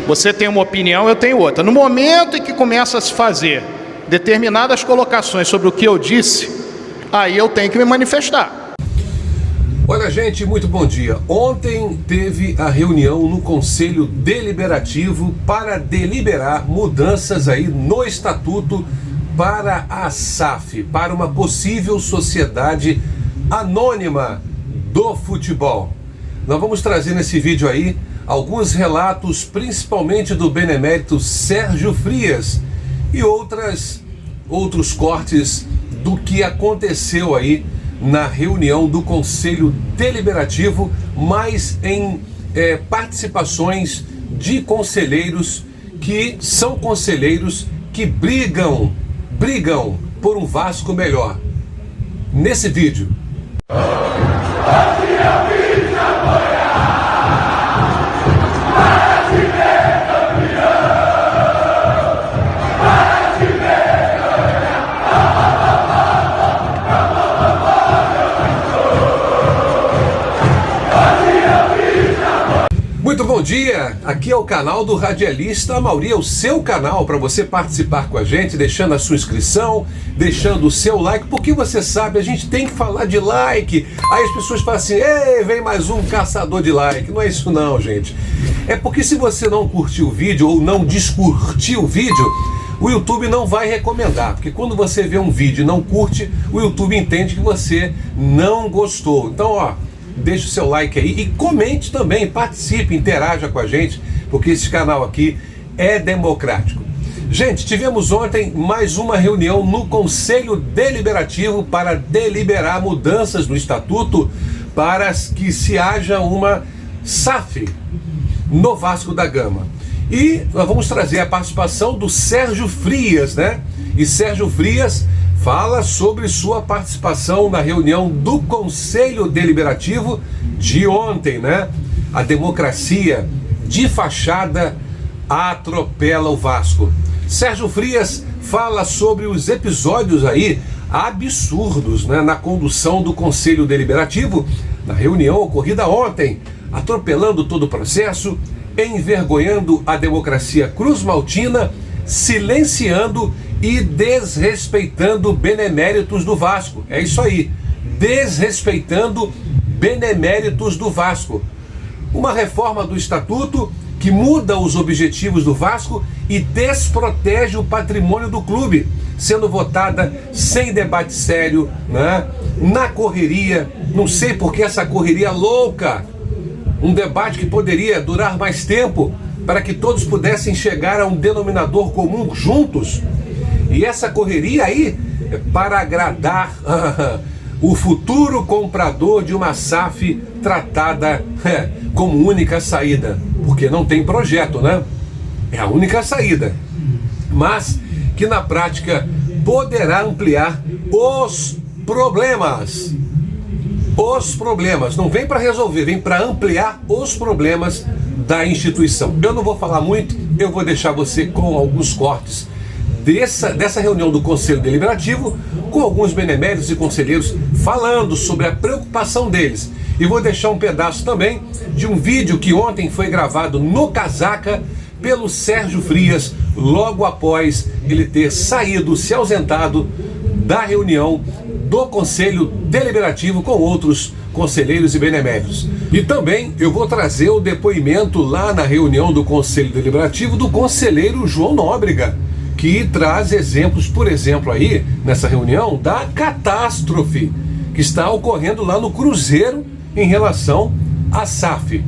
Você tem uma opinião, eu tenho outra. No momento em que começa a se fazer determinadas colocações sobre o que eu disse, aí eu tenho que me manifestar. Olha, gente, muito bom dia. Ontem teve a reunião no Conselho Deliberativo para deliberar mudanças aí no Estatuto para a SAF, para uma possível sociedade anônima do futebol. Nós vamos trazer nesse vídeo aí alguns relatos, principalmente do benemérito Sérgio Frias e outros cortes do que aconteceu aí na reunião do Conselho Deliberativo, mas em participações de conselheiros que são conselheiros que brigam por um Vasco melhor. Nesse vídeo. Muito bom dia, aqui é o canal do Radialista Amaury, é o seu canal para você participar com a gente, deixando a sua inscrição, deixando o seu like, porque você sabe, a gente tem que falar de like. Aí as pessoas falam assim, ei, vem mais um caçador de like. Não é isso não, gente. É porque se você não curtiu o vídeo ou não descurtiu o vídeo, o YouTube não vai recomendar, porque quando você vê um vídeo e não curte, o YouTube entende que você não gostou. Então, ó, deixe o seu like aí e comente também, participe, interaja com a gente, porque esse canal aqui é democrático. Gente, tivemos ontem mais uma reunião no Conselho Deliberativo para deliberar mudanças no Estatuto para que se haja uma SAF no Vasco da Gama. E nós vamos trazer a participação do Sérgio Frias, né? E Sérgio Frias fala sobre sua participação na reunião do Conselho Deliberativo de ontem, né? A democracia de fachada atropela o Vasco. Sérgio Frias fala sobre os episódios aí absurdos, né, na condução do Conselho Deliberativo, na reunião ocorrida ontem, atropelando todo o processo, envergonhando a democracia cruzmaltina, silenciando e desrespeitando beneméritos do Vasco. É isso aí, desrespeitando beneméritos do Vasco. Uma reforma do Estatuto que muda os objetivos do Vasco e desprotege o patrimônio do clube, sendo votada sem debate sério, né? Na correria, não sei por que essa correria louca, um debate que poderia durar mais tempo para que todos pudessem chegar a um denominador comum juntos. E essa correria aí é para agradar o futuro comprador de uma SAF tratada como única saída, porque não tem projeto, né? É a única saída, mas que na prática poderá ampliar os problemas. Os problemas, não vem para resolver, vem para ampliar os problemas da instituição. Eu não vou falar muito, eu vou deixar você com alguns cortes dessa reunião do Conselho Deliberativo, com alguns beneméritos e conselheiros falando sobre a preocupação deles. E vou deixar um pedaço também de um vídeo que ontem foi gravado no Casaca pelo Sérgio Frias, logo após ele ter saído, se ausentado da reunião do Conselho Deliberativo com outros conselheiros e beneméritos. E também eu vou trazer o depoimento lá na reunião do Conselho Deliberativo do conselheiro João Nóbrega, que traz exemplos, por exemplo, aí, nessa reunião, da catástrofe que está ocorrendo lá no Cruzeiro em relação à SAF.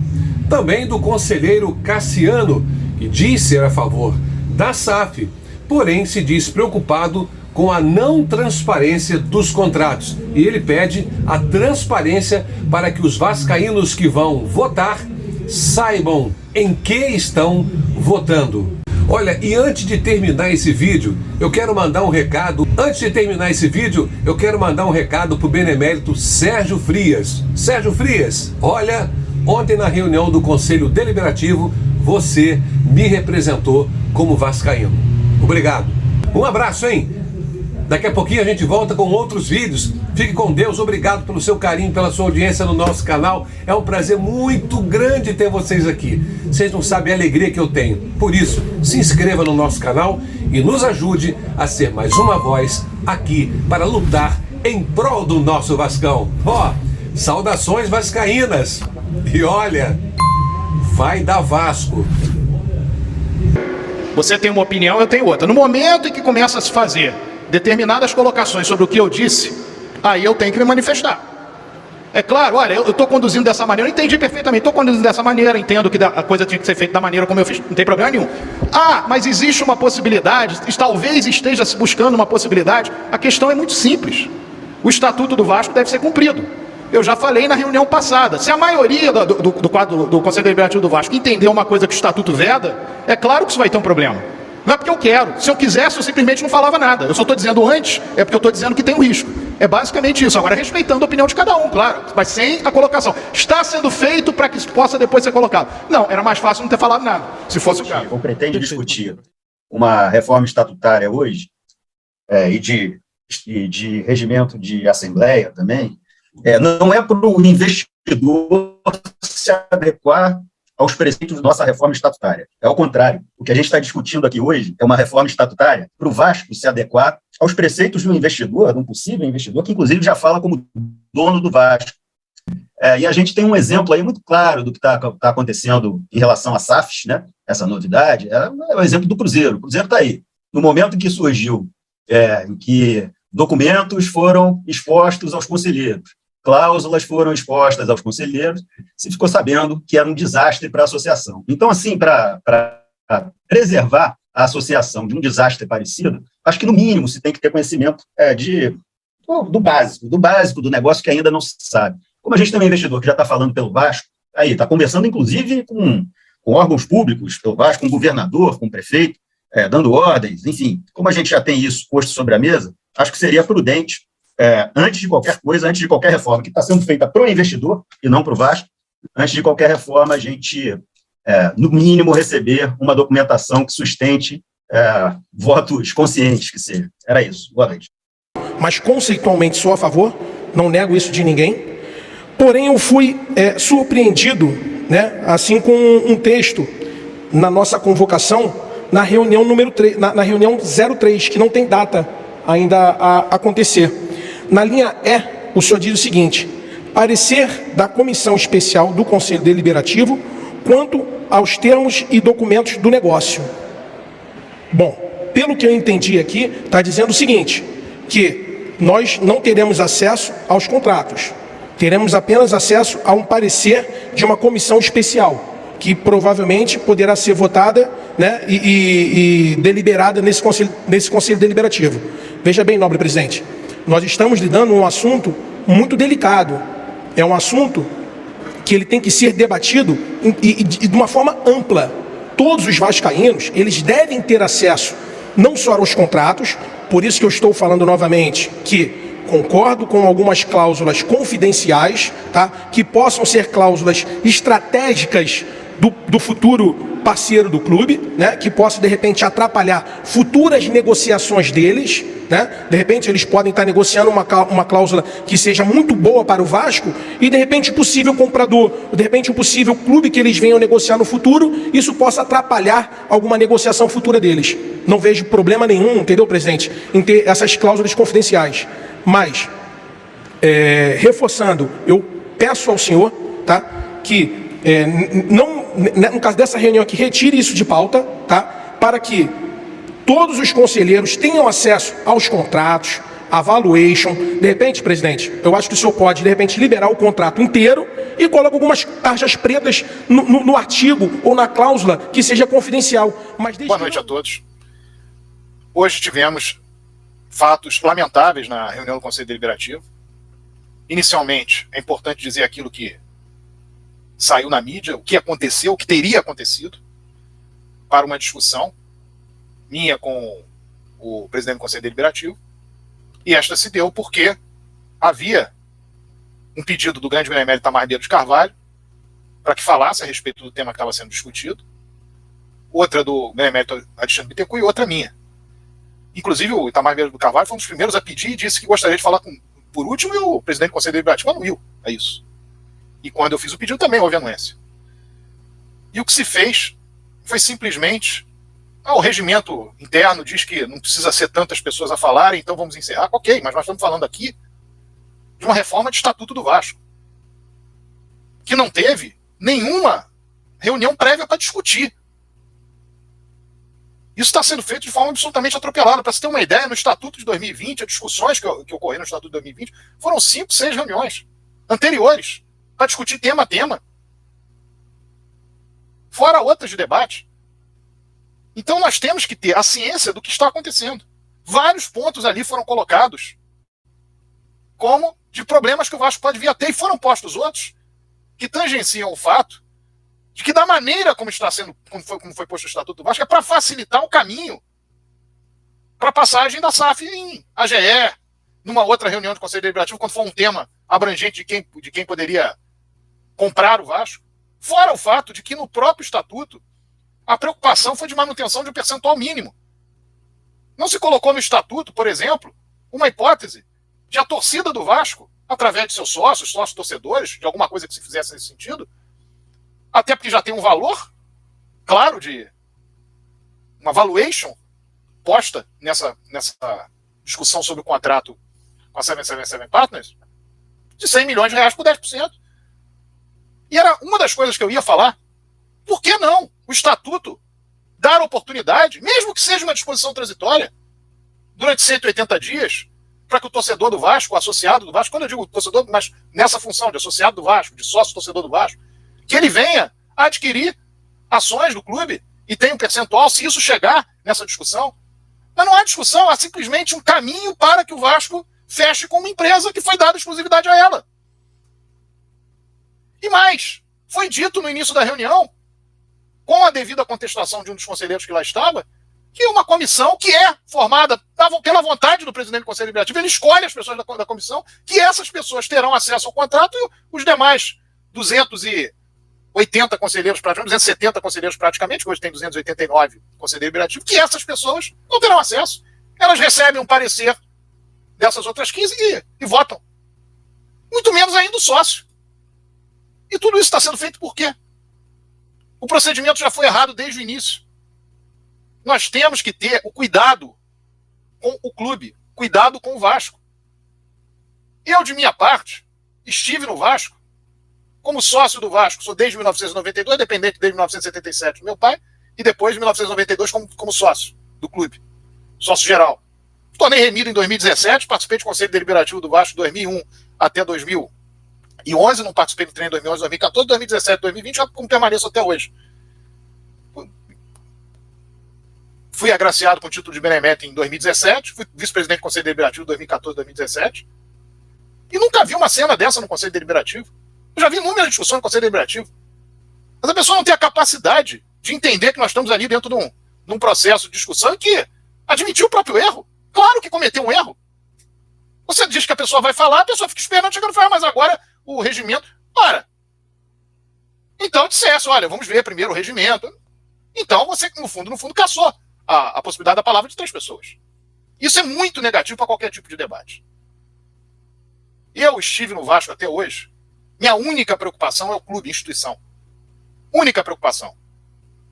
Também do conselheiro Cassiano, que diz ser a favor da SAF, porém se diz preocupado com a não transparência dos contratos. E ele pede a transparência para que os vascaínos que vão votar saibam em que estão votando. Olha, e antes de terminar esse vídeo, eu quero mandar um recado. Antes de terminar esse vídeo, eu quero mandar um recado pro benemérito Sérgio Frias. Sérgio Frias, olha, ontem na reunião do Conselho Deliberativo, você me representou como vascaíno. Obrigado. Um abraço, hein? Daqui a pouquinho a gente volta com outros vídeos Fique com Deus, obrigado pelo seu carinho, pela sua audiência no nosso canal. É um prazer muito grande ter vocês aqui. Vocês não sabem a alegria que eu tenho. Por isso, se inscreva no nosso canal e nos ajude a ser mais uma voz aqui para lutar em prol do nosso Vascão. Saudações vascaínas. E olha, vai dar Vasco. Você tem uma opinião, eu tenho outra. No momento em que começa a se fazer determinadas colocações sobre o que eu disse, aí eu tenho que me manifestar. É claro, olha, eu estou conduzindo dessa maneira, eu entendi perfeitamente, estou conduzindo dessa maneira, entendo que a coisa tinha que ser feita da maneira como eu fiz, não tem problema nenhum. Mas existe uma possibilidade, talvez esteja se buscando uma possibilidade, a questão é muito simples. O Estatuto do Vasco deve ser cumprido. Eu já falei na reunião passada, se a maioria do quadro do Conselho Deliberativo do Vasco entender uma coisa que o Estatuto veda, é claro que isso vai ter um problema. Não é porque eu quero. Se eu quisesse, eu simplesmente não falava nada. Eu só estou dizendo antes, é porque eu estou dizendo que tem um risco. É basicamente isso. Agora, respeitando a opinião de cada um, claro, mas sem a colocação. Está sendo feito para que isso possa depois ser colocado. Não, era mais fácil não ter falado nada, se fosse o caso. Ou pretende discutir uma reforma estatutária hoje, e de regimento de assembleia também, não é para o investidor se adequar aos preceitos da nossa reforma estatutária. É ao contrário. O que a gente está discutindo aqui hoje é uma reforma estatutária para o Vasco se adequar aos preceitos de um investidor, de um possível investidor, que inclusive já fala como dono do Vasco. E a gente tem um exemplo aí muito claro do que está acontecendo em relação a SAFs, né? Essa novidade, é o exemplo do Cruzeiro. O Cruzeiro está aí. No momento em que surgiu, em que documentos foram expostos aos conselheiros, cláusulas foram expostas aos conselheiros, se ficou sabendo que era um desastre para a associação. Então, assim, para preservar a associação de um desastre parecido, acho que, no mínimo, se tem que ter conhecimento do básico do negócio que ainda não se sabe. Como a gente tem um investidor que já está falando pelo Vasco, aí está conversando, inclusive, com órgãos públicos pelo Vasco, com o governador, com o prefeito, dando ordens, enfim, como a gente já tem isso posto sobre a mesa, acho que seria prudente, antes de qualquer coisa, antes de qualquer reforma que está sendo feita para o investidor e não para o Vasco, antes de qualquer reforma, a gente, no mínimo, receber uma documentação que sustente votos conscientes que seja. Era isso. Boa noite. Mas conceitualmente sou a favor, não nego isso de ninguém, porém eu fui surpreendido, né, assim com um texto na nossa convocação, na reunião número 3, na reunião 03, que não tem data ainda a acontecer. Na linha E, o senhor diz o seguinte: parecer da Comissão Especial do Conselho Deliberativo quanto aos termos e documentos do negócio. Bom, pelo que eu entendi aqui, está dizendo o seguinte, que nós não teremos acesso aos contratos, teremos apenas acesso a um parecer de uma comissão especial, que provavelmente poderá ser votada, né, e deliberada nesse conselho deliberativo. Veja bem, nobre presidente, nós estamos lidando com um assunto muito delicado. É um assunto que ele tem que ser debatido e de uma forma ampla. Todos os vascaínos, eles devem ter acesso não só aos contratos, por isso que eu estou falando novamente que concordo com algumas cláusulas confidenciais, tá? Que possam ser cláusulas estratégicas do futuro parceiro do clube, né, que possa de repente atrapalhar futuras negociações deles, né? De repente eles podem estar negociando uma cláusula que seja muito boa para o Vasco e de repente o possível comprador, de repente o possível clube que eles venham negociar no futuro, isso possa atrapalhar alguma negociação futura deles. Não vejo problema nenhum, entendeu, presidente, em ter essas cláusulas confidenciais. Mas, reforçando, eu peço ao senhor, tá, que no caso dessa reunião aqui, retire isso de pauta, tá? Para que todos os conselheiros tenham acesso aos contratos, a valuation. De repente, presidente, eu acho que o senhor pode, de repente, liberar o contrato inteiro e colocar algumas tarjas pretas no artigo ou na cláusula que seja confidencial. Mas Boa noite a todos. Hoje tivemos fatos lamentáveis na reunião do Conselho Deliberativo. Inicialmente, é importante dizer aquilo que saiu na mídia, o que aconteceu, o que teria acontecido, para uma discussão minha com o presidente do Conselho Deliberativo, e esta se deu porque havia um pedido do grande benemérito Itamar Ribeiro de Carvalho para que falasse a respeito do tema que estava sendo discutido, outra do benemérito Alexandre Bittencourt e outra minha. Inclusive o Itamar Ribeiro de Carvalho foi um dos primeiros a pedir e disse que gostaria de falar por último, e o presidente do Conselho Deliberativo anuiu a isso. E quando eu fiz o pedido também houve anuência. E o que se fez foi simplesmente, o regimento interno diz que não precisa ser tantas pessoas a falarem, então vamos encerrar. Ok, mas nós estamos falando aqui de uma reforma de Estatuto do Vasco, que não teve nenhuma reunião prévia para discutir. Isso está sendo feito de forma absolutamente atropelada. Para você ter uma ideia, no Estatuto de 2020, as discussões que ocorreram no Estatuto de 2020 foram 5, 6 reuniões anteriores para discutir tema a tema. Fora outras de debate. Então nós temos que ter a ciência do que está acontecendo. Vários pontos ali foram colocados como de problemas que o Vasco pode vir a ter, e foram postos outros que tangenciam o fato de que da maneira como está sendo, como foi posto o Estatuto do Vasco, é para facilitar o caminho para a passagem da SAF em AGE, numa outra reunião do Conselho Deliberativo, quando for um tema abrangente de quem poderia comprar o Vasco. Fora o fato de que no próprio Estatuto a preocupação foi de manutenção de um percentual mínimo. Não se colocou no Estatuto, por exemplo, uma hipótese de a torcida do Vasco, através de seus sócios torcedores, de alguma coisa que se fizesse nesse sentido, até porque já tem um valor, claro, de uma valuation posta nessa discussão sobre o contrato com a 777 Partners, de 100 milhões de reais por 10%. E era uma das coisas que eu ia falar. Por que não o Estatuto dar oportunidade, mesmo que seja uma disposição transitória, durante 180 dias, para que o torcedor do Vasco, o associado do Vasco, quando eu digo torcedor, mas nessa função de associado do Vasco, de sócio torcedor do Vasco, que ele venha a adquirir ações do clube e tenha um percentual, se isso chegar nessa discussão. Mas não há discussão, há simplesmente um caminho para que o Vasco feche com uma empresa que foi dada exclusividade a ela. E mais, foi dito no início da reunião, com a devida contestação de um dos conselheiros que lá estava, que uma comissão que é formada pela vontade do presidente do Conselho Deliberativo, ele escolhe as pessoas da comissão, que essas pessoas terão acesso ao contrato e os demais 280 conselheiros praticamente, 270 conselheiros praticamente, que hoje tem 289 conselheiros deliberativos, que essas pessoas não terão acesso. Elas recebem um parecer dessas outras 15 e votam. Muito menos ainda o sócio. E tudo isso está sendo feito por quê? O procedimento já foi errado desde o início. Nós temos que ter o cuidado com o clube, cuidado com o Vasco. Eu, de minha parte, estive no Vasco como sócio do Vasco, sou desde 1992, dependente desde 1977 do meu pai, e depois de 1992 como sócio do clube, sócio geral. Tornei remido em 2017, participei do Conselho Deliberativo do Vasco de 2001 até 2011, não participei do treino em 2011, 2014, 2017, 2020, já permaneço até hoje. Fui agraciado com o título de benemérito em 2017, fui vice-presidente do Conselho Deliberativo de 2014, 2017, e nunca vi uma cena dessa no Conselho Deliberativo. Eu já vi inúmeras discussões no Conselho Deliberativo. Mas a pessoa não tem a capacidade de entender que nós estamos ali dentro de um processo de discussão e que admitiu o próprio erro. Claro que cometeu um erro. Você diz que a pessoa vai falar, a pessoa fica esperando, chegando e fala, mas agora o regimento... Ora, então dissesse, olha, vamos ver primeiro o regimento. Então você, no fundo, caçou a possibilidade da palavra de 3 pessoas. Isso é muito negativo para qualquer tipo de debate. Eu estive no Vasco até hoje. Minha única preocupação é o clube, instituição. Única preocupação.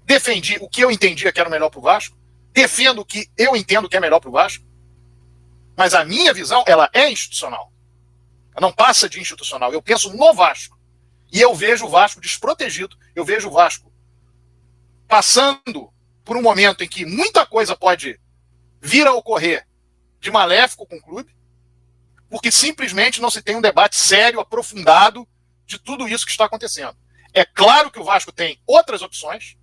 Defendi o que eu entendia que era o melhor para o Vasco. Defendo o que eu entendo que é melhor para o Vasco. Mas a minha visão, ela é institucional. Ela não passa de institucional. Eu penso no Vasco. E eu vejo o Vasco desprotegido. Eu vejo o Vasco passando por um momento em que muita coisa pode vir a ocorrer de maléfico com o clube, porque simplesmente não se tem um debate sério, aprofundado de tudo isso que está acontecendo. É claro que o Vasco tem outras opções,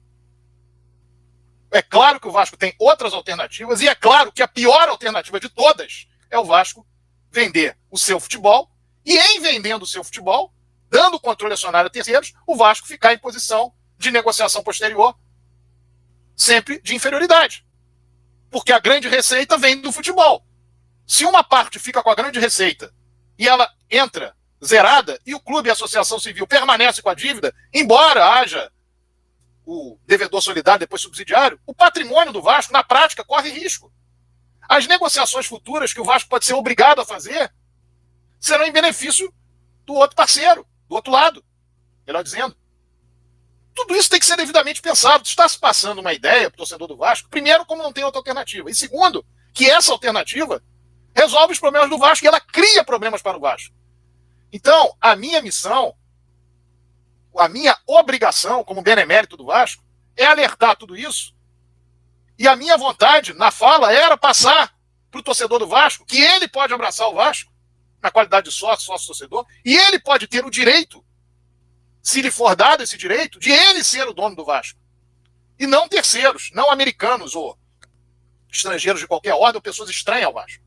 é claro que o Vasco tem outras alternativas, e é claro que a pior alternativa de todas é o Vasco vender o seu futebol, e em vendendo o seu futebol, dando controle acionário a terceiros, o Vasco ficar em posição de negociação posterior, sempre de inferioridade. Porque a grande receita vem do futebol. Se uma parte fica com a grande receita e ela entra zerada e o clube e a associação civil permanece com a dívida, embora haja o devedor solidário, depois subsidiário, o patrimônio do Vasco, na prática, corre risco. As negociações futuras que o Vasco pode ser obrigado a fazer serão em benefício do outro parceiro, do outro lado, melhor dizendo. Tudo isso tem que ser devidamente pensado. Está se passando uma ideia para o torcedor do Vasco, primeiro, como não tem outra alternativa, e segundo, que essa alternativa resolve os problemas do Vasco e ela cria problemas para o Vasco. Então, a minha missão, a minha obrigação como benemérito do Vasco é alertar tudo isso. E a minha vontade na fala era passar para o torcedor do Vasco que ele pode abraçar o Vasco na qualidade de sócio-torcedor, e ele pode ter o direito, se lhe for dado esse direito, de ele ser o dono do Vasco. E não terceiros, não americanos ou estrangeiros de qualquer ordem ou pessoas estranhas ao Vasco.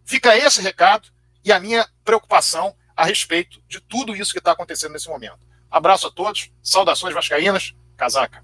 Fica esse recado e a minha preocupação a respeito de tudo isso que está acontecendo nesse momento. Abraço a todos, saudações vascaínas, casaca.